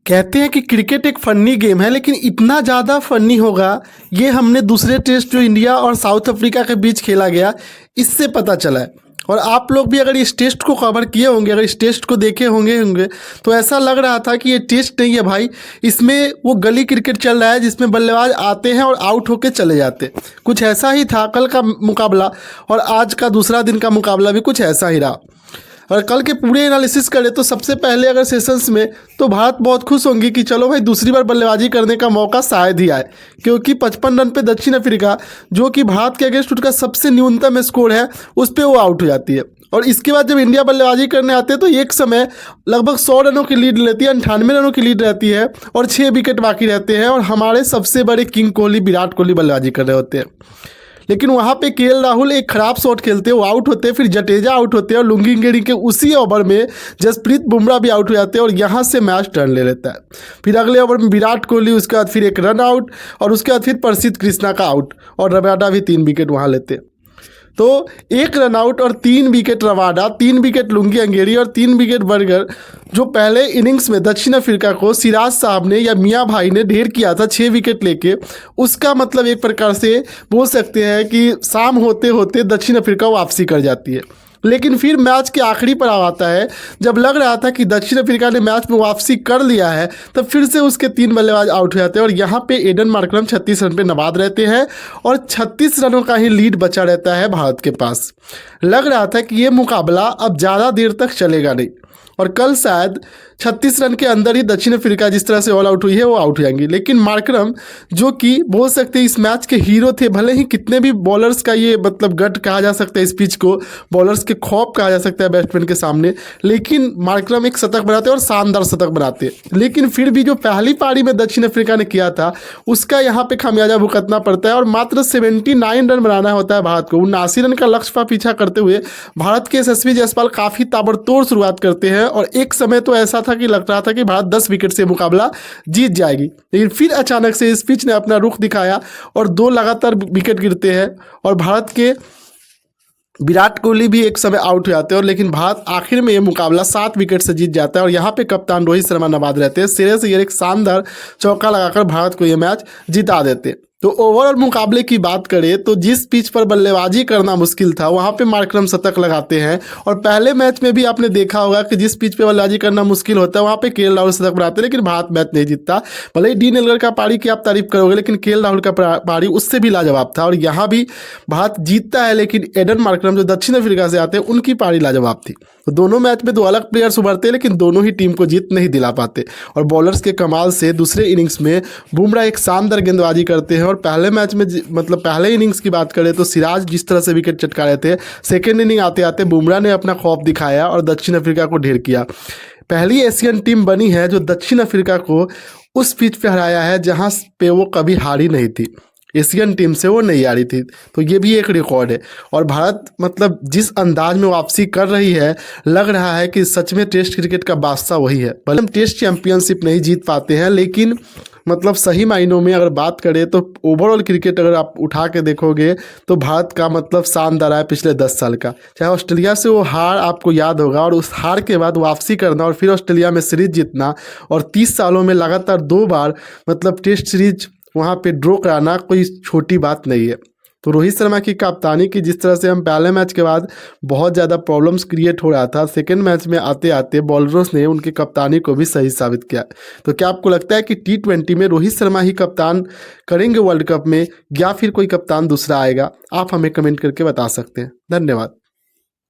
कहते हैं कि क्रिकेट एक फ़नी गेम है, लेकिन इतना ज़्यादा फ़नी होगा ये हमने दूसरे टेस्ट जो इंडिया और साउथ अफ्रीका के बीच खेला गया इससे पता चला है। और आप लोग भी अगर इस टेस्ट को कवर किए होंगे, अगर इस टेस्ट को देखे होंगे तो ऐसा लग रहा था कि ये टेस्ट नहीं है भाई, इसमें वो गली क्रिकेट चल रहा है जिसमें बल्लेबाज आते हैं और आउट होके चले जाते। कुछ ऐसा ही था कल का मुकाबला, और आज का दूसरा दिन का मुकाबला भी कुछ ऐसा ही रहा। और कल के पूरे एनालिसिस करें तो सबसे पहले अगर सेशंस में तो भारत बहुत खुश होंगी कि चलो भाई दूसरी बार बल्लेबाजी करने का मौका शायद ही आए, क्योंकि 55 रन पे दक्षिण अफ्रीका जो कि भारत के अगेंस्ट उनका सबसे न्यूनतम स्कोर है उस पर वो आउट हो जाती है। और इसके बाद जब इंडिया बल्लेबाजी करने आते हैं तो एक समय लगभग 100 रनों की लीड लेती है, 98 रनों की लीड रहती है और 6 विकेट बाकी रहते हैं, और हमारे सबसे बड़े किंग कोहली विराट कोहली बल्लेबाजी कर रहे होते हैं। लेकिन वहाँ पे केएल राहुल एक खराब शॉट खेलते हैं, वो आउट होते हैं, फिर जडेजा आउट होते हैं और लुंगी के उसी ओवर में जसप्रीत बुमराह भी आउट हो जाते हैं और यहाँ से मैच टर्न ले लेता है। फिर अगले ओवर में विराट कोहली, उसके बाद फिर एक रन आउट और उसके बाद फिर प्रसिद्ध कृष्णा का आउट, और रबाडा भी 3 विकेट वहाँ लेते हैं। तो 1 रन आउट और 3 विकेट रबाडा, 3 विकेट लुंगी अंगेरी और 3 विकेट बर्गर, जो पहले इनिंग्स में दक्षिण अफ्रीका को सिराज साहब ने या मियाँ भाई ने ढेर किया था 6 विकेट लेके, उसका मतलब एक प्रकार से बोल सकते हैं कि शाम होते होते दक्षिण अफ्रीका वापसी कर जाती है। लेकिन फिर मैच के आखिरी पर आता है, जब लग रहा था कि दक्षिण अफ्रीका ने मैच में वापसी कर लिया है, तब फिर से उसके 3 बल्लेबाज आउट हो जाते हैं और यहाँ पे एडन मार्करम 36 रन पे नबाद रहते हैं और 36 रनों का ही लीड बचा रहता है भारत के पास। लग रहा था कि ये मुकाबला अब ज़्यादा देर तक चलेगा नहीं और कल शायद 36 रन के अंदर ही दक्षिण अफ्रीका जिस तरह से ऑल आउट हुई है वो आउट हो जाएंगी। लेकिन मार्करम जो कि बोल सकते हैं इस मैच के हीरो थे, भले ही कितने भी बॉलर्स का ये मतलब गट कहा जा सकता है, इस पिच को बॉलर्स के खौफ कहा जा सकता है बैट्समैन के सामने, लेकिन मार्करम एक शतक बनाते और शानदार शतक बनाते। लेकिन फिर भी जो पहली पारी में दक्षिण अफ्रीका ने किया था उसका यहाँ पे खामियाजा भुगतना पड़ता है और मात्र 79 रन बनाना होता है भारत को। 79 रन का लक्ष्य पर पीछा करते हुए भारत के यशस्वी जायसवाल काफ़ी ताबड़तोड़ शुरुआत करते हैं और एक समय तो ऐसा था कि लग रहा था कि भारत 10 विकेट से मुकाबला जीत जाएगी। लेकिन फिर अचानक से इस पिच ने अपना रुख दिखाया और 2 लगातार विकेट गिरते हैं और भारत के विराट कोहली भी एक समय आउट हो जाते हैं और लेकिन भारत आखिर में ये मुकाबला 7 विकेट से जीत जाता है और यहाँ पे कप्तान रोहित शर्मा नबाद रहते हैं। श्रेयस अय्यर एक शानदार चौका लगाकर भारत को ये मैच जिता देते हैं। तो ओवरऑल मुकाबले की बात करें तो जिस पिच पर बल्लेबाजी करना मुश्किल था वहाँ पे मार्करम शतक लगाते हैं और पहले मैच में भी आपने देखा होगा कि जिस पिच पे बल्लेबाजी करना मुश्किल होता है वहाँ पे केएल राहुल शतक बनाते हैं, लेकिन भारत मैच नहीं जीतता। भले ही डीन एल्गर का पारी की आप तारीफ करोगे, लेकिन केएल राहुल का पारी उससे भी लाजवाब था और यहाँ भी भारत जीतता है, लेकिन एडन मार्करम जो दक्षिण अफ्रीका से आते हैं उनकी पारी लाजवाब थी। तो दोनों मैच में 2 अलग प्लेयर्स उभरते हैं, लेकिन दोनों ही टीम को जीत नहीं दिला पाते। और बॉलर्स के कमाल से दूसरे इनिंग्स में बुमराह एक शानदार गेंदबाजी करते हैं और पहले मैच में मतलब पहले इनिंग्स की बात करें तो सिराज जिस तरह से विकेट चटका रहे थे, सेकेंड इनिंग आते आते बुमराह ने अपना खौफ दिखाया और दक्षिण अफ्रीका को ढेर किया। पहली एशियन टीम बनी है जो दक्षिण अफ्रीका को उस पिच पे हराया है जहां पे वो कभी हारी नहीं थी, एशियन टीम से वो नहीं आ रही थी। तो ये भी एक रिकॉर्ड है और भारत मतलब जिस अंदाज में वापसी कर रही है, लग रहा है कि सच में टेस्ट क्रिकेट का बादशाह वही है। भले हम टेस्ट चैंपियनशिप नहीं जीत पाते हैं, लेकिन मतलब सही मायनों में अगर बात करें तो ओवरऑल क्रिकेट अगर आप उठा के देखोगे तो भारत का मतलब शानदार है पिछले 10 साल का। चाहे ऑस्ट्रेलिया से वो हार आपको याद होगा और उस हार के बाद वापसी करना और फिर ऑस्ट्रेलिया में सीरीज जीतना और 30 सालों में लगातार 2 बार मतलब टेस्ट सीरीज वहाँ पे ड्रॉ कराना कोई छोटी बात नहीं है। तो रोहित शर्मा की कप्तानी की जिस तरह से हम पहले मैच के बाद बहुत ज़्यादा प्रॉब्लम्स क्रिएट हो रहा था, सेकंड मैच में आते आते बॉलर्स ने उनकी कप्तानी को भी सही साबित किया। तो क्या आपको लगता है कि T20 में रोहित शर्मा ही कप्तान करेंगे वर्ल्ड कप में, या फिर कोई कप्तान दूसरा आएगा? आप हमें कमेंट करके बता सकते हैं। धन्यवाद।